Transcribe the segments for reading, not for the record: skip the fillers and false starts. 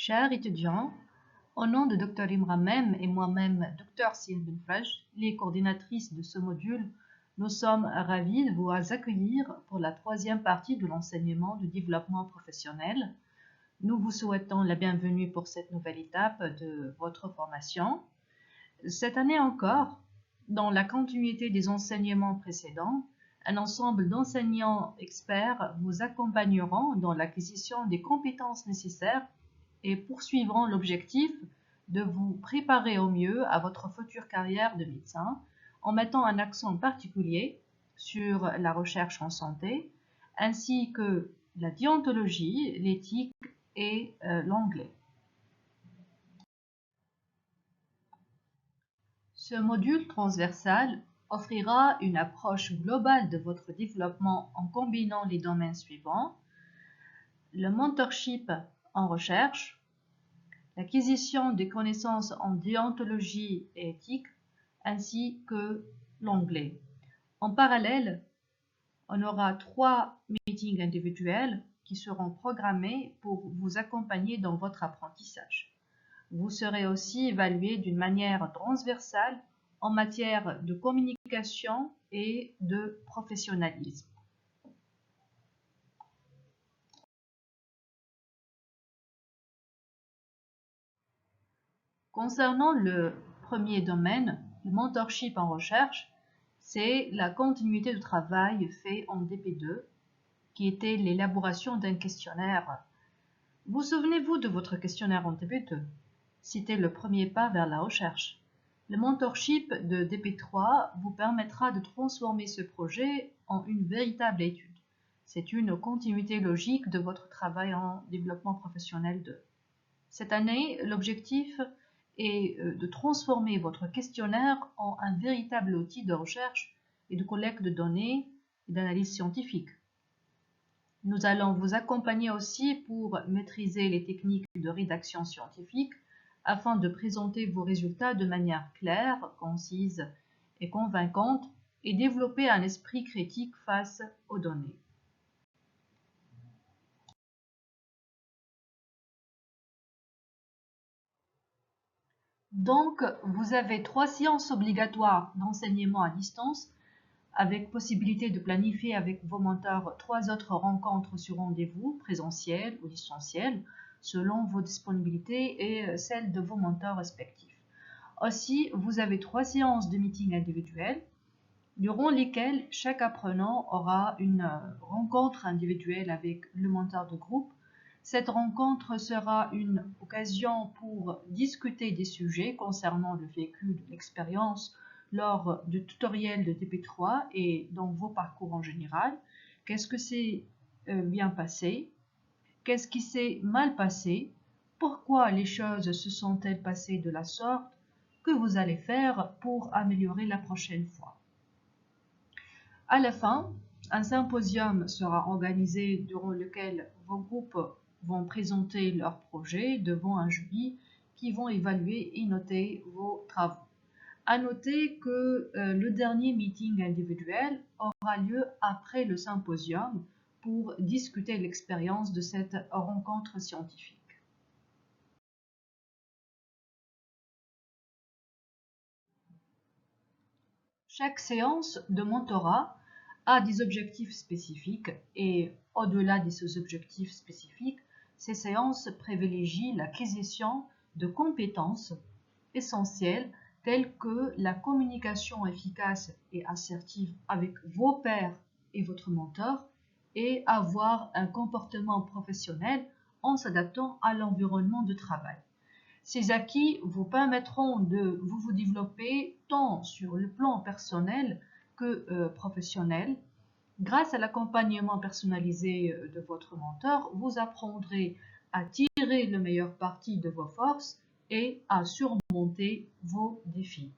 Chers étudiants, au nom de Dr Imran Mem et moi-même, Dr Sia Benfaj, les coordinatrices de ce module, nous sommes ravis de vous accueillir pour la troisième partie de l'enseignement du développement professionnel. Nous vous souhaitons la bienvenue pour cette nouvelle étape de votre formation. Cette année encore, dans la continuité des enseignements précédents, un ensemble d'enseignants experts vous accompagneront dans l'acquisition des compétences nécessaires et poursuivront l'objectif de vous préparer au mieux à votre future carrière de médecin en mettant un accent particulier sur la recherche en santé ainsi que la déontologie, l'éthique et l'anglais. Ce module transversal offrira une approche globale de votre développement en combinant les domaines suivants: le mentorship en recherche, l'acquisition des connaissances en déontologie et éthique, ainsi que l'anglais. En parallèle, on aura 3 meetings individuels qui seront programmés pour vous accompagner dans votre apprentissage. Vous serez aussi évalué d'une manière transversale en matière de communication et de professionnalisme. Concernant le premier domaine, le mentorship en recherche, c'est la continuité de travail fait en DP2, qui était l'élaboration d'un questionnaire. Vous souvenez-vous de votre questionnaire en DP2? C'était le premier pas vers la recherche. Le mentorship de DP3 vous permettra de transformer ce projet en une véritable étude. C'est une continuité logique de votre travail en développement professionnel 2. Cette année, l'objectif est de transformer votre questionnaire en un véritable outil de recherche et de collecte de données et d'analyse scientifique. Nous allons vous accompagner aussi pour maîtriser les techniques de rédaction scientifique afin de présenter vos résultats de manière claire, concise et convaincante et développer un esprit critique face aux données. Donc, vous avez 3 séances obligatoires d'enseignement à distance avec possibilité de planifier avec vos mentors 3 autres rencontres sur rendez-vous, présentielles ou distancielles, selon vos disponibilités et celles de vos mentors respectifs. Aussi, vous avez 3 séances de meeting individuels, durant lesquelles chaque apprenant aura une rencontre individuelle avec le mentor de groupe. Cette rencontre sera une occasion pour discuter des sujets concernant le vécu de l'expérience lors du tutoriel de DP3 et dans vos parcours en général. Qu'est-ce que c'est bien passé? Qu'est-ce qui s'est mal passé? Pourquoi les choses se sont-elles passées de la sorte? Que vous allez faire pour améliorer la prochaine fois? À la fin, un symposium sera organisé durant lequel vos groupes vont présenter leurs projets devant un jury qui vont évaluer et noter vos travaux. À noter que le dernier meeting individuel aura lieu après le symposium pour discuter l'expérience de cette rencontre scientifique. Chaque séance de mentorat a des objectifs spécifiques et au-delà de ces objectifs spécifiques, ces séances privilégient l'acquisition de compétences essentielles telles que la communication efficace et assertive avec vos pairs et votre mentor et avoir un comportement professionnel en s'adaptant à l'environnement de travail. Ces acquis vous permettront de vous développer tant sur le plan personnel que professionnel. Grâce à l'accompagnement personnalisé de votre mentor, vous apprendrez à tirer le meilleur parti de vos forces et à surmonter vos défis.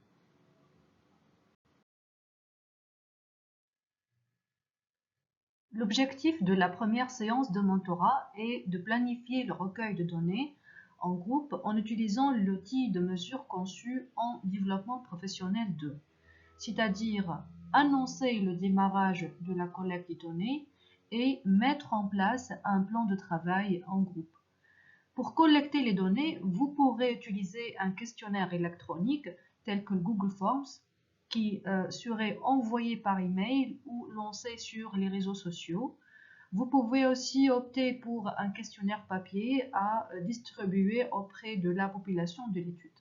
L'objectif de la première séance de mentorat est de planifier le recueil de données en groupe en utilisant l'outil de mesure conçu en développement professionnel 2, c'est-à-dire annoncer le démarrage de la collecte des données et mettre en place un plan de travail en groupe. Pour collecter les données, vous pourrez utiliser un questionnaire électronique tel que le Google Forms qui serait envoyé par email ou lancé sur les réseaux sociaux. Vous pouvez aussi opter pour un questionnaire papier à distribuer auprès de la population de l'étude.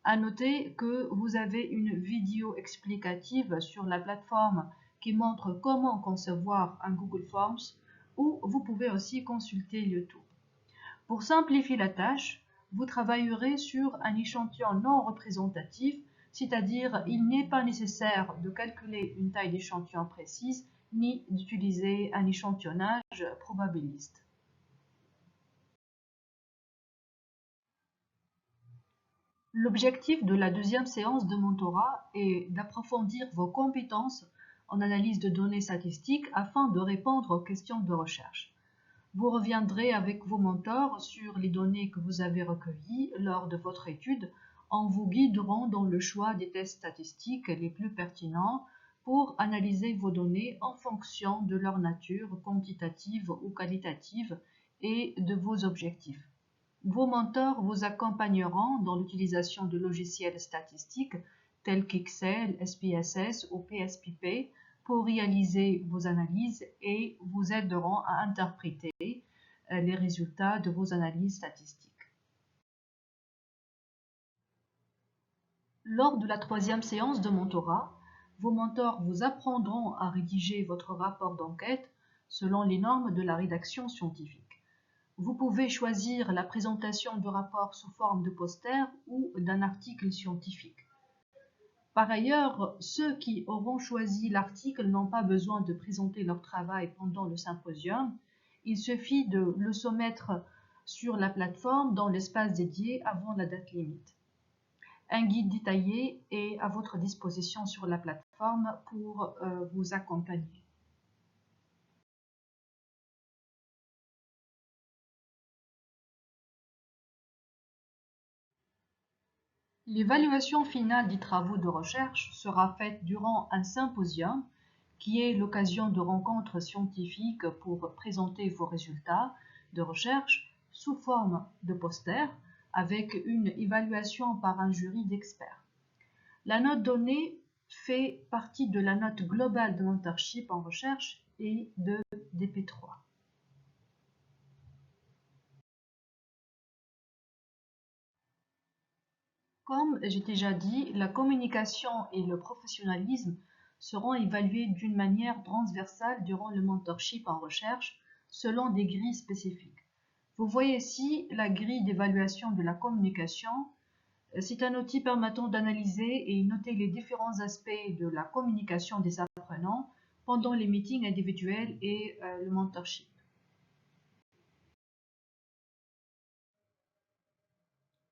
À noter que vous avez une vidéo explicative sur la plateforme qui montre comment concevoir un Google Forms, ou vous pouvez aussi consulter YouTube. Pour simplifier la tâche, vous travaillerez sur un échantillon non représentatif, c'est-à-dire il n'est pas nécessaire de calculer une taille d'échantillon précise ni d'utiliser un échantillonnage probabiliste. L'objectif de la deuxième séance de mentorat est d'approfondir vos compétences en analyse de données statistiques afin de répondre aux questions de recherche. Vous reviendrez avec vos mentors sur les données que vous avez recueillies lors de votre étude en vous guideront dans le choix des tests statistiques les plus pertinents pour analyser vos données en fonction de leur nature quantitative ou qualitative et de vos objectifs. Vos mentors vous accompagneront dans l'utilisation de logiciels statistiques tels qu'Excel, SPSS ou PSPP pour réaliser vos analyses et vous aideront à interpréter les résultats de vos analyses statistiques. Lors de la troisième séance de mentorat, vos mentors vous apprendront à rédiger votre rapport d'enquête selon les normes de la rédaction scientifique. Vous pouvez choisir la présentation du rapport sous forme de poster ou d'un article scientifique. Par ailleurs, ceux qui auront choisi l'article n'ont pas besoin de présenter leur travail pendant le symposium. Il suffit de le soumettre sur la plateforme dans l'espace dédié avant la date limite. Un guide détaillé est à votre disposition sur la plateforme pour vous accompagner. L'évaluation finale des travaux de recherche sera faite durant un symposium qui est l'occasion de rencontres scientifiques pour présenter vos résultats de recherche sous forme de poster avec une évaluation par un jury d'experts. La note donnée fait partie de la note globale de mentorship en recherche et de DP3. Comme j'ai déjà dit, la communication et le professionnalisme seront évalués d'une manière transversale durant le mentorship en recherche selon des grilles spécifiques. Vous voyez ici la grille d'évaluation de la communication. C'est un outil permettant d'analyser et noter les différents aspects de la communication des apprenants pendant les meetings individuels et le mentorship.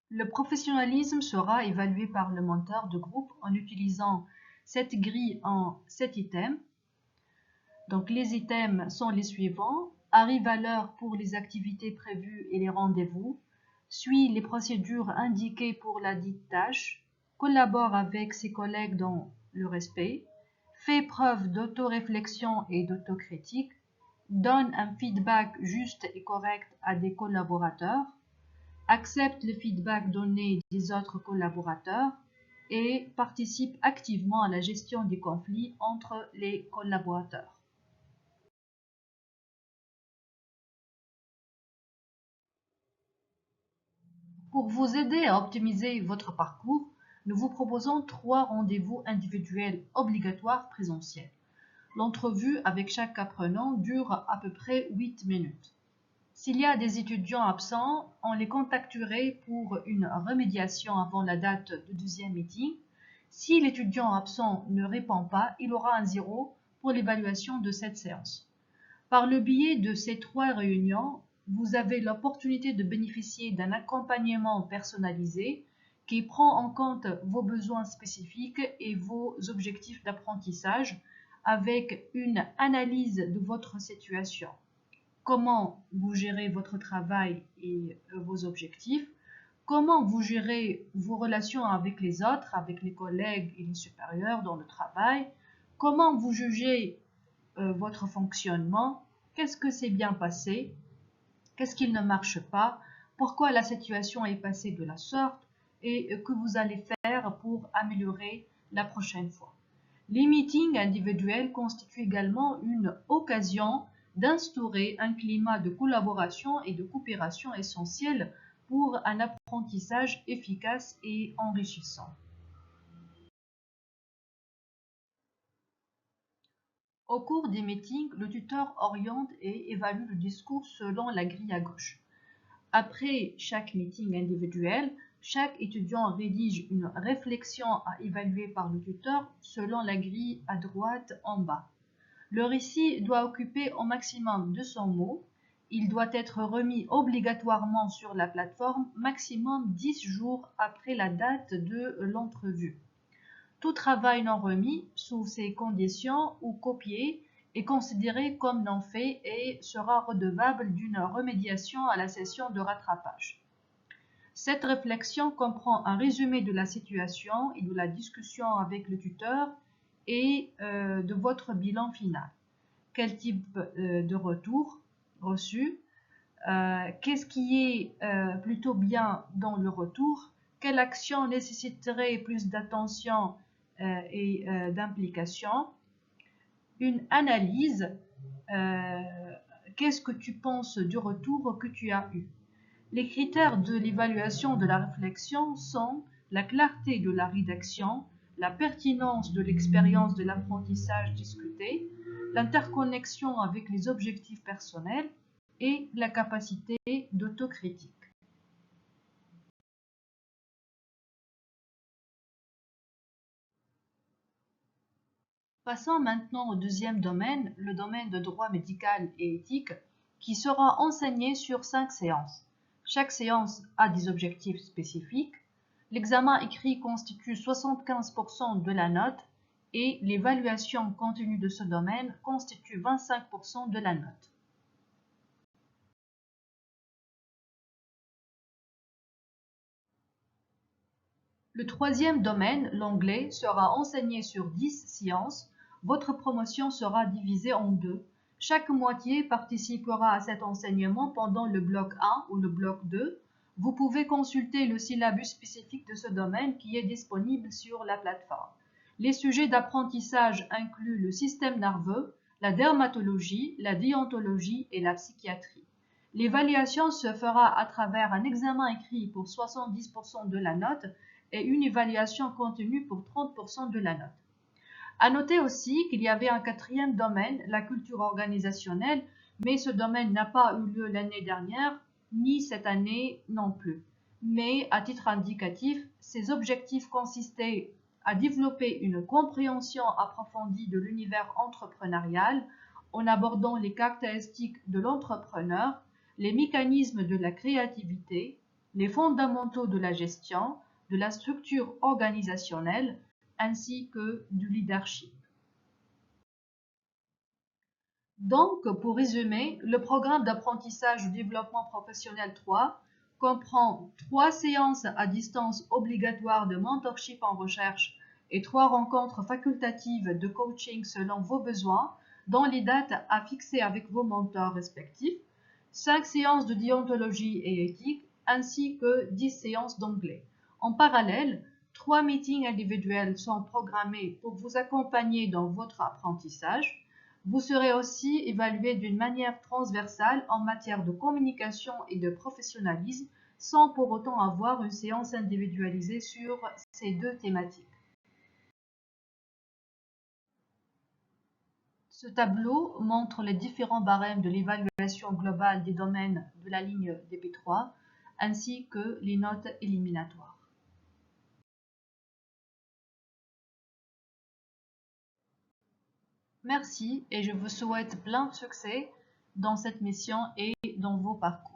Le professionnalisme sera évalué par le mentor de groupe en utilisant cette grille en 7 items. Donc les items sont les suivants: arrive à l'heure pour les activités prévues et les rendez-vous, suit les procédures indiquées pour la dite tâche, collabore avec ses collègues dans le respect, fait preuve d'autoréflexion et d'autocritique, donne un feedback juste et correct à des collaborateurs, accepte le feedback donné des autres collaborateurs et participe activement à la gestion des conflits entre les collaborateurs. Pour vous aider à optimiser votre parcours, nous vous proposons 3 rendez-vous individuels obligatoires présentiels. L'entrevue avec chaque apprenant dure à peu près 8 minutes. S'il y a des étudiants absents, on les contacterait pour une remédiation avant la date du deuxième meeting. Si l'étudiant absent ne répond pas, il aura un 0 pour l'évaluation de cette séance. Par le biais de ces 3 réunions, vous avez l'opportunité de bénéficier d'un accompagnement personnalisé qui prend en compte vos besoins spécifiques et vos objectifs d'apprentissage avec une analyse de votre situation. Comment vous gérez votre travail et vos objectifs, comment vous gérez vos relations avec les autres, avec les collègues et les supérieurs dans le travail, comment vous jugez votre fonctionnement, qu'est-ce que s'est bien passé, qu'est-ce qui ne marche pas, pourquoi la situation est passée de la sorte et que vous allez faire pour améliorer la prochaine fois. Les meetings individuels constituent également une occasion d'instaurer un climat de collaboration et de coopération essentiel pour un apprentissage efficace et enrichissant. Au cours des meetings, le tuteur oriente et évalue le discours selon la grille à gauche. Après chaque meeting individuel, chaque étudiant rédige une réflexion à évaluer par le tuteur selon la grille à droite en bas. Le récit doit occuper au maximum 200 mots. Il doit être remis obligatoirement sur la plateforme maximum 10 jours après la date de l'entrevue. Tout travail non remis sous ces conditions ou copié est considéré comme non fait et sera redevable d'une remédiation à la session de rattrapage. Cette réflexion comprend un résumé de la situation et de la discussion avec le tuteur et de votre bilan final. Quel type de retour reçu? Qu'est-ce qui est plutôt bien dans le retour? Quelle action nécessiterait plus d'attention et d'implication? Une analyse. Qu'est-ce que tu penses du retour que tu as eu? Les critères de l'évaluation de la réflexion sont la clarté de la rédaction, la pertinence de l'expérience de l'apprentissage discuté, l'interconnexion avec les objectifs personnels et la capacité d'autocritique. Passons maintenant au deuxième domaine, le domaine de droit médical et éthique, qui sera enseigné sur 5 séances. Chaque séance a des objectifs spécifiques. L'examen écrit constitue 75% de la note et l'évaluation continue de ce domaine constitue 25% de la note. Le troisième domaine, l'anglais, sera enseigné sur 10 séances. Votre promotion sera divisée en deux. Chaque moitié participera à cet enseignement pendant le bloc 1 ou le bloc 2. Vous pouvez consulter le syllabus spécifique de ce domaine qui est disponible sur la plateforme. Les sujets d'apprentissage incluent le système nerveux, la dermatologie, la déontologie et la psychiatrie. L'évaluation se fera à travers un examen écrit pour 70% de la note et une évaluation continue pour 30% de la note. À noter aussi qu'il y avait un quatrième domaine, la culture organisationnelle, mais ce domaine n'a pas eu lieu l'année dernière, ni cette année non plus. Mais à titre indicatif, ces objectifs consistaient à développer une compréhension approfondie de l'univers entrepreneurial en abordant les caractéristiques de l'entrepreneur, les mécanismes de la créativité, les fondamentaux de la gestion, de la structure organisationnelle ainsi que du leadership. Donc, pour résumer, le programme d'apprentissage du développement professionnel 3 comprend 3 séances à distance obligatoires de mentorship en recherche et 3 rencontres facultatives de coaching selon vos besoins, dont les dates à fixer avec vos mentors respectifs, 5 séances de déontologie et éthique, ainsi que 10 séances d'anglais. En parallèle, 3 meetings individuels sont programmés pour vous accompagner dans votre apprentissage. Vous serez aussi évalué d'une manière transversale en matière de communication et de professionnalisme, sans pour autant avoir une séance individualisée sur ces deux thématiques. Ce tableau montre les différents barèmes de l'évaluation globale des domaines de la ligne DP3, ainsi que les notes éliminatoires. Merci et je vous souhaite plein de succès dans cette mission et dans vos parcours.